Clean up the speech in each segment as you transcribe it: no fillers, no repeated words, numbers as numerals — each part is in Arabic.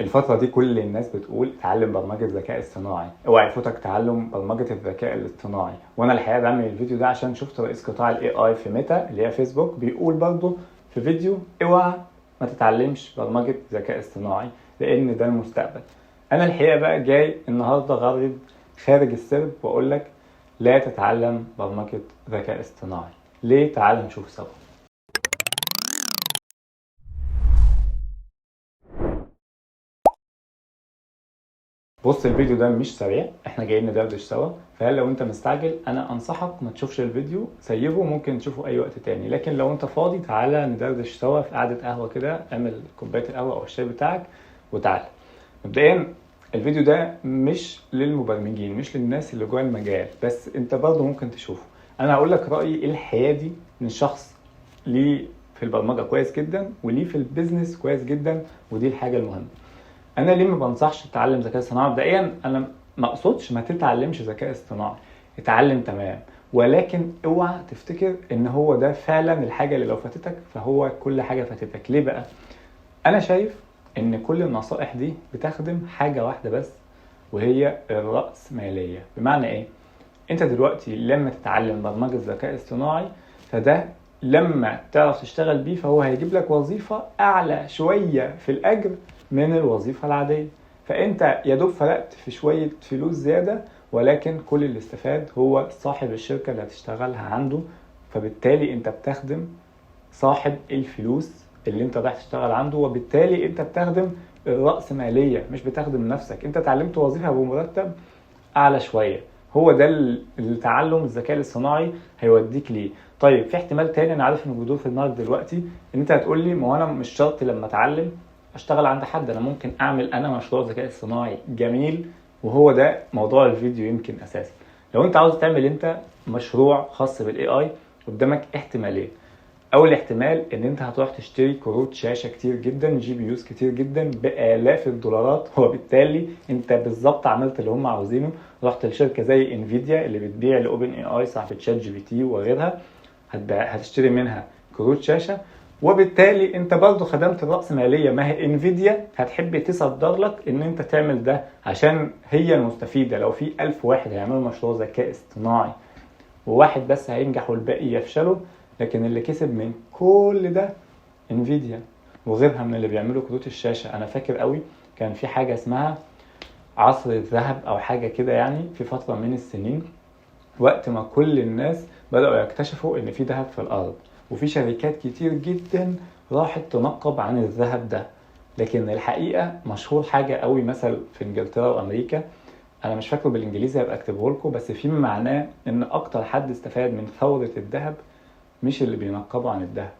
الفترة دي كل الناس بتقول اتعلم برمجة ذكاء اصطناعي، اوعى يفوتك تعلم برمجة الذكاء الاصطناعي. وانا الحقيقة بعمل الفيديو ده عشان شفت رئيس قطاع الاي اي في ميتا اللي هي فيسبوك بيقول برضه في فيديو اوعى ما تتعلمش برمجة ذكاء اصطناعي لان ده المستقبل. انا الحقيقة بقى جاي النهاردة غرد خارج السرب واقول لك لا تتعلم برمجة ذكاء اصطناعي. ليه؟ تعال نشوف سوا. بص، الفيديو ده مش سريع، احنا جايين ندردش سوا، فهل لو انت مستعجل انا انصحك ما تشوفش الفيديو، سيبه، ممكن تشوفه اي وقت تاني. لكن لو انت فاضي تعالى ندردش سوا في قعدة قهوة كده، اعمل كوباية القهوة او الشاي بتاعك وتعالى. مبدئيا الفيديو ده مش للمبرمجين، مش للناس اللي جوه المجال، بس انت برضه ممكن تشوفه. انا هقول لك رأيي الحيادي من شخص ليه في البرمجة كويس جدا وليه في البيزنس كويس جدا، ودي الحاجة المهمة. انا ليه ما بنصحش تتعلم ذكاء اصطناعي؟ مبدئيا انا ما اقصدش ما تتعلمش ذكاء اصطناعي، اتعلم تمام، ولكن اوعى تفتكر ان هو ده فعلا الحاجه اللي لو فاتتك فهو كل حاجه فاتتك. ليه بقى؟ انا شايف ان كل النصائح دي بتخدم حاجه واحده بس، وهي الرأسمالية. بمعنى ايه؟ انت دلوقتي لما تتعلم برمجة ذكاء اصطناعي فده لما تعرف تشتغل بيه فهو هيجيب لك وظيفة اعلى شوية في الاجر من الوظيفة العادية. فانت يا دوب فرقت في شوية فلوس زيادة، ولكن كل اللي استفاد هو صاحب الشركة اللي هتشتغلها عنده. فبالتالي انت بتخدم صاحب الفلوس اللي انت رايح تشتغل عنده، وبالتالي انت بتخدم الرأسمالية مش بتخدم نفسك. انت اتعلمت وظيفة بمرتب اعلى شويه، هو ده التعلم الذكاء الاصطناعي هيوديك ليه. طيب في احتمال تاني انا عارف انه بيدور في دماغك دلوقتي، ان انت هتقول لي ما هو انا مش شرط لما اتعلم اشتغل عند حد، انا ممكن اعمل انا مشروع ذكاء اصطناعي جميل. وهو ده موضوع الفيديو يمكن اساسا. لو انت عاوز تعمل انت مشروع خاص بالاي اي قدامك احتمالين. اول احتمال ان انت هتروح تشتري كروت شاشه كتير جدا، جي بي يوز كتير جدا بالاف الدولارات، وبالتالي انت بالظبط عملت اللي هم عاوزينه. رحت لشركه زي انفيديا اللي بتبيع لاوبن اي اي صاحبه شات جي بي تي وغيرها، هتشتري منها كروت شاشه، وبالتالي انت برضو خدمت الرأسمالية. ما هي انفيديا هتحب تصدر لك ان انت تعمل ده عشان هي المستفيدة. لو في 1000 واحد هيعملوا مشروع ذكاء اصطناعي وواحد بس هينجح والباقي يفشلوا، لكن اللي كسب من كل ده انفيديا وغيرها من اللي بيعملوا كروت الشاشة. انا فاكر قوي كان في حاجة اسمها عصر الذهب او حاجة كده، يعني في فترة من السنين وقت ما كل الناس بدأوا يكتشفوا ان في ذهب في الارض، وفي شركات كتير جدا راحت تنقب عن الذهب ده. لكن الحقيقة مشهور حاجة قوي مثل في انجلترا وامريكا، انا مش فاكره بالانجليزي هبقى اكتبه لكم، بس فيما معناه ان اكتر حد استفاد من ثورة الذهب مش اللي بينقبوا عن الذهب،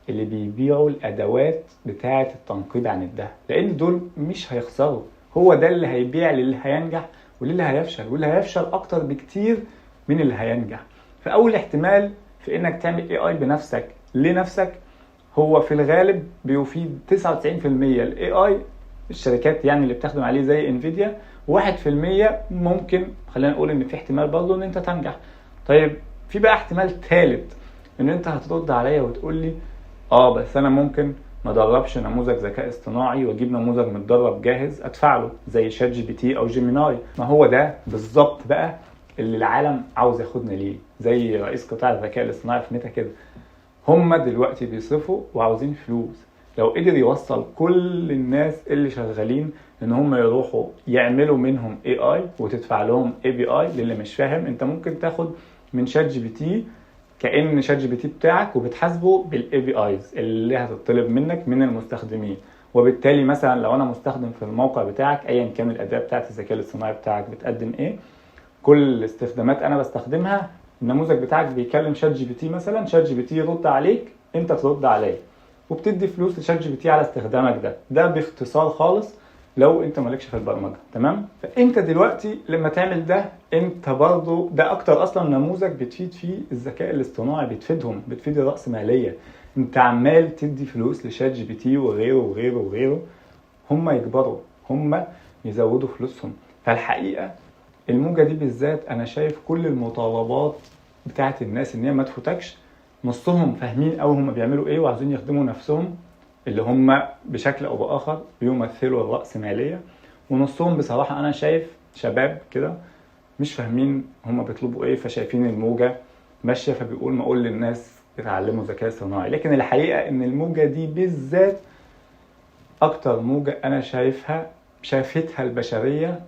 اللي بيبيعوا الادوات بتاعة التنقيب عن الذهب، لان دول مش هيخسروا. هو ده اللي هيبيع للي هينجح وللي هيفشل، واللي هيفشل اكتر بكتير من اللي هينجح. فاول احتمال في انك تعمل اي اي بنفسك لنفسك هو في الغالب بيفيد 99% الاي اي الشركات يعني اللي بتخدم عليه زي انفيديا، 1% ممكن خلينا نقول ان في احتمال برضه ان انت تنجح. طيب في بقى احتمال ثالث، ان انت هترد عليا وتقول لي بس انا ممكن ما ادربش نموذج ذكاء اصطناعي واجيب نموذج متدرب جاهز ادفع له زي شات جي بي تي او جيميناي. ما هو ده بالظبط بقى اللي العالم عاوز ياخدنا ليه، زي رئيس قطاع الذكاء الاصطناعي في ميتا كده. هم دلوقتي بيصرفوا وعاوزين فلوس. لو قدر يوصل كل الناس اللي شغالين ان هم يروحوا يعملوا منهم اي اي وتدفع لهم اي بي اي، للي مش فاهم انت ممكن تاخد من شات جي بي تي كأن شات جي بي تي بتاعك وبتحاسبه بالاي بي ايز اللي هتطلب منك من المستخدمين. وبالتالي مثلا لو انا مستخدم في الموقع بتاعك ايا كان الاداة بتاعت الذكاء الاصطناعي بتاعك بتقدم ايه، كل الاستخدامات انا بستخدمها النموذج بتاعك بيكلم شات جي بي تي مثلا، شات جي بي تي يرد عليك، انت ترد عليه، وبتدي فلوس لشات جي بي تي على استخدامك ده باختصار خالص لو انت مالكش في البرمجه. تمام؟ فانت دلوقتي لما تعمل ده انت برضو ده اكتر اصلا نموذج بتفيد فيه الذكاء الاصطناعي، بتفيدهم، بتفيد الرأسمالية. انت عمال تدي فلوس لشات جي بي تي وغيره وغيره وغيره، هم يكبروا، هم يزودوا فلوسهم. فالحقيقه الموجة دي بالذات انا شايف كل المطالبات بتاعت الناس ان هي ما تفوتكش. نصهم فاهمين قوي هم بيعملوا ايه وعايزين يخدموا نفسهم، اللي هم بشكل او باخر بيمثلوا الرأسمالية، ونصهم بصراحة انا شايف شباب كده مش فاهمين هم بيطلبوا ايه، فشايفين الموجة ماشية فبيقول ما اقول للناس يتعلموا ذكاء صناعي. لكن الحقيقة ان الموجة دي بالذات اكتر موجة انا شافتها البشرية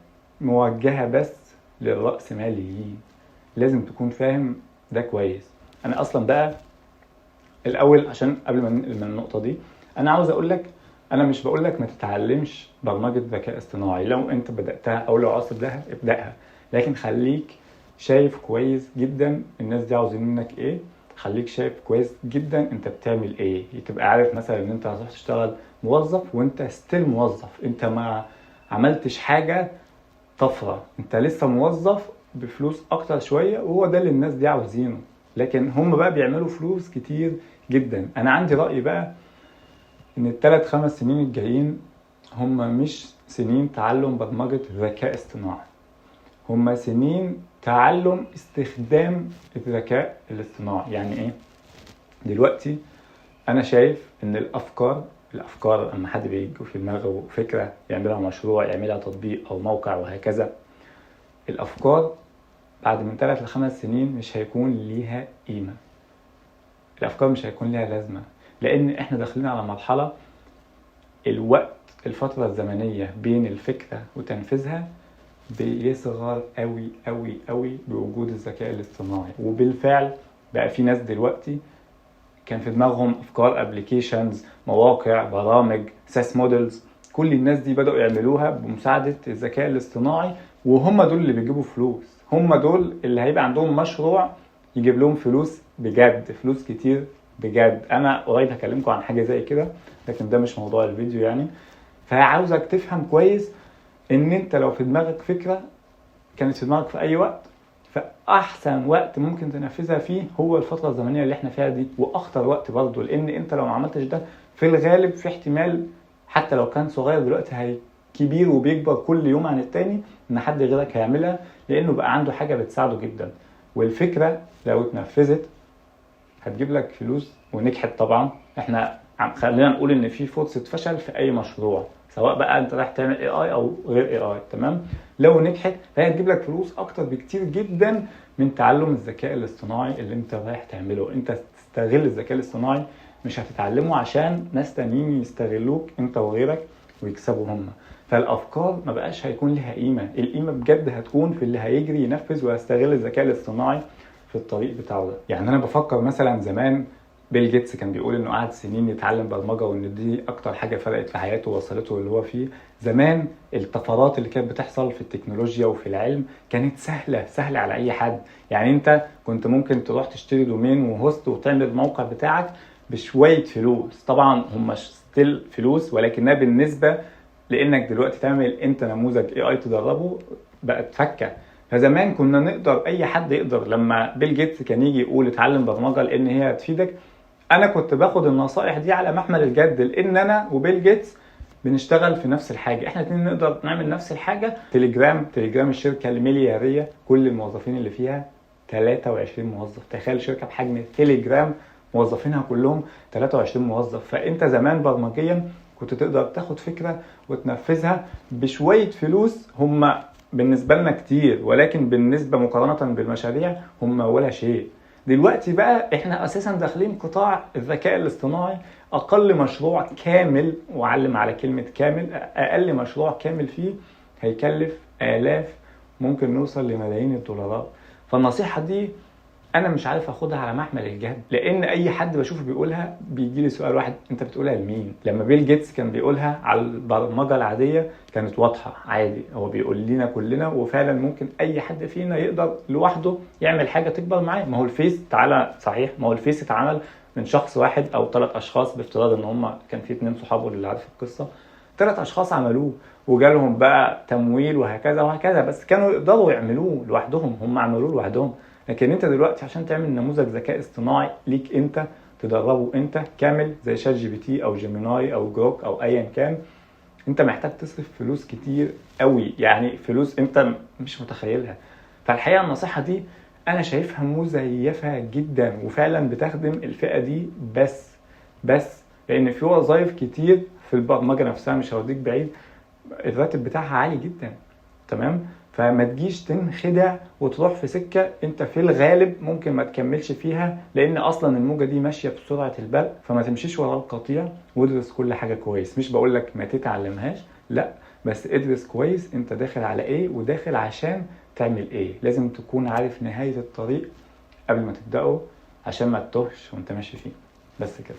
موجهة بس للرأسماليين. لازم تكون فاهم ده كويس. انا اصلا بقى الاول عشان قبل ما ننقل من النقطة دي، انا عاوز اقول لك انا مش بقول لك ما تتعلمش برمجة ذكاء اصطناعي لو انت بدأتها او لو عاوز تبدأها ابدأها، لكن خليك شايف كويس جدا الناس دي عاوزين منك ايه. خليك شايف كويس جدا انت بتعمل ايه، تبقى عارف مثلا ان انت هتروح تشتغل موظف وانت ستيل موظف، انت ما عملتش حاجة طفرة، انت لسه موظف بفلوس اكتر شوية، وهو ده اللي الناس دي عاوزينه. لكن هم بقى بيعملوا فلوس كتير جدا. انا عندي رأي بقى ان ال3-5 سنين الجايين هم مش سنين تعلم برمجة ذكاء اصطناعي، هم سنين تعلم استخدام الذكاء الاصطناعي. يعني ايه؟ دلوقتي انا شايف ان الافكار اما حد بيجي في دماغه فكرة يعملها مشروع، يعملها تطبيق او موقع وهكذا، الافكار بعد من 3-5 سنين مش هيكون ليها قيمة، الافكار مش هيكون ليها لازمة، لان احنا داخلين على مرحلة الفترة الزمنية بين الفكرة وتنفيذها بيصغر قوي قوي قوي بوجود الذكاء الاصطناعي. وبالفعل بقى في ناس دلوقتي كان في دماغهم افكار ابليكيشنز، مواقع، برامج، ساس مودلز، كل الناس دي بدأوا يعملوها بمساعدة الذكاء الاصطناعي، وهم دول اللي بيجيبوا فلوس، هم دول اللي هيبقى عندهم مشروع يجيب لهم فلوس بجد، فلوس كتير بجد. انا قريب هكلمكم عن حاجة زي كده، لكن ده مش موضوع الفيديو يعني. فعاوزك تفهم كويس ان انت لو في دماغك فكرة كانت في دماغك في اي وقت، فاحسن وقت ممكن تنفذها فيه هو الفترة الزمنية اللي احنا فيها دي، واخطر وقت برضه، لان انت لو ما عملتش ده في الغالب في احتمال حتى لو كان صغير دلوقتي هي كبير وبيكبر كل يوم عن التاني، ان حد غيرك هيعملها لانه بقى عنده حاجة بتساعده جدا. والفكرة لو اتنفذت هتجيب لك فلوس ونجحت طبعا. احنا خلينا نقول ان في فرصة فشل في اي مشروع، سواء بقى انت رايح تعمل اي او غير اي، تمام؟ لو نجحت فهي هتجيب لك فلوس اكتر بكتير جدا من تعلم الذكاء الاصطناعي اللي انت رايح تعمله. انت تستغل الذكاء الاصطناعي، مش هتتعلمه عشان ناس تانيين يستغلوك انت وغيرك ويكسبوا هم. فالافكار ما بقاش هيكون لها قيمة، القيمة بجد هتكون في اللي هيجري ينفذ ويستغل الذكاء الاصطناعي في الطريق بتاعه ده. يعني انا بفكر مثلا زمان بيل جيتس كان بيقول انه قعد سنين يتعلم برمجة، وان دي اكتر حاجة فرقت في حياته ووصلته اللي هو فيه. زمان الطفرات اللي كانت بتحصل في التكنولوجيا وفي العلم كانت سهلة على اي حد. يعني انت كنت ممكن تروح تشتري دومين وهوست وتعمل الموقع بتاعك بشوية فلوس، طبعا هم ستيل فلوس، ولكنها بالنسبة لانك دلوقتي تعمل انت نموذج اي تدربه بقت فكة. فزمان كنا نقدر اي حد يقدر. لما بيل جيتس كان يجي يقول اتعلم برمجة لان هي هتفيدك، انا كنت باخد النصائح دي على محمل الجد، لان انا وبيل جيتس بنشتغل في نفس الحاجة، احنا الاثنين نقدر نعمل نفس الحاجة. تليجرام الشركة المليارية كل الموظفين اللي فيها 23 موظف. تخيل شركة بحجم تليجرام موظفينها كلهم 23 موظف. فانت زمان برمجيا كنت تقدر تاخد فكرة وتنفذها بشوية فلوس، هم بالنسبة لنا كتير، ولكن بالنسبة مقارنة بالمشاريع هم ولا شيء. دلوقتي بقى احنا اساسا داخلين قطاع الذكاء الاصطناعي، اقل مشروع كامل، وعلم على كلمة كامل، اقل مشروع كامل فيه هيكلف آلاف، ممكن نوصل لملايين الدولارات. فالنصيحة دي انا مش عارف اخدها على محمل الجد، لان اي حد بشوفه بيقولها بيجي لي سؤال واحد: انت بتقولها لمين؟ لما بيل جيتس كان بيقولها على البرمجه العاديه كانت واضحه عادي، هو بيقول لنا كلنا، وفعلا ممكن اي حد فينا يقدر لوحده يعمل حاجه تكبر معاه. ما هو الفيس تعالى صحيح، ما هو الفيس اتعمل من شخص واحد او 3 اشخاص، بافتراض ان هم كان في 2 صحابه اللي عارف القصه، 3 اشخاص عملوه وجالهم بقى تمويل وهكذا وهكذا، بس كانوا يقدروا يعملوه لوحدهم، هم عملوه لوحدهم. لكن انت دلوقتي عشان تعمل نموذج ذكاء اصطناعي ليك انت تدربه انت كامل زي شات جي بي تي او جيميناي او جروك او ايا كان، انت محتاج تصرف فلوس كتير قوي، يعني فلوس انت مش متخيلها. فالحقيقة النصيحة دي انا شايفها مزيفة جدا، وفعلا بتخدم الفئة دي بس لان في وظائف كتير في البرمجه نفسها، مش هوديك بعيد، الراتب بتاعها عالي جدا. تمام؟ فما تجيش تنخدع وتروح في سكه انت في الغالب ممكن ما تكملش فيها، لان اصلا الموجه دي ماشيه بسرعه البرق. فما تمشيش ورا القطيع، وادرس كل حاجه كويس. مش بقول لك ما تتعلمهاش، لا، بس ادرس كويس انت داخل على ايه وداخل عشان تعمل ايه. لازم تكون عارف نهايه الطريق قبل ما تبداه عشان ما تتوهش وانت ماشي فيه. بس كده.